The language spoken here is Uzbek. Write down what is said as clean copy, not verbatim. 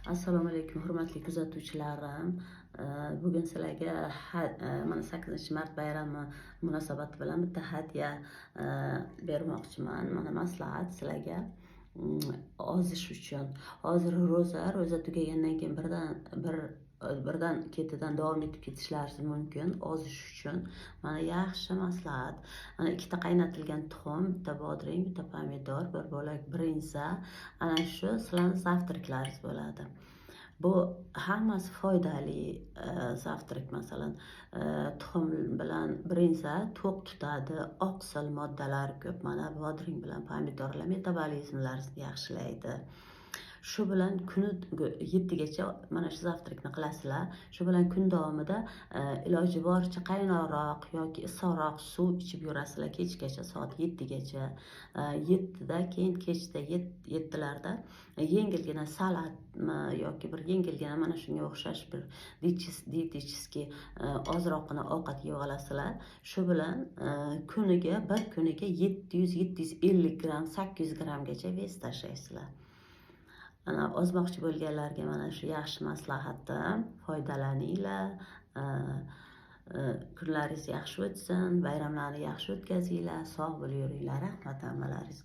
Assalomu alaykum, hurmatli kuzatuvchilarim. Bugun sizlarga mana 8-mart bayrami munosabati bilan bitta hadya bermoqchiman. Mana maslahat sizlarga ozish uchun. Hozir ro'za tugagandan keyin birdan ketidan davom etib ketishlaringiz mumkin. Ozish uchun mana yaxshi maslahat. Mana ikkita qaynatilgan tuxum, bitta bodring, bitta pomidor, bir bo'lak brinza. Ana shu sizlarning zavtraklaringiz bo'ladi. Bu hammasi foydali zavtrak. Masalan, tuxum bilan brinza to'q tutadi, oqsil moddalari ko'p. Mana bodring bilan pomidorlar metabolizmlaringizni yaxshilaydi. Shu bilan kuni 7gacha mana shu zavtrakni qilasizlar. Shu bilan kun davomida iloji boricha qaynoqroq yoki issiqroq suv ichib yurasizlar kechgacha, soat 7gacha. 7da, keyin kechda 7larda yengilgina salatmi yoki bir yengilgina mana shunga o'xshash bir dietический ozroqgina ovqat yeb olasizlar. Shu bilan kuniga 700-750 gram, 800 gramgacha vес tashlaysizlar. Ana ozmoqchi bo'lganlarga mana shu yaxshi maslahatim, foydalaninglar. Kunlaringiz yaxshi o'tsin, bayramlarni yaxshi o'tkazinglar, sog' bo'lib yuringlar. Rahmat hammalaringizga.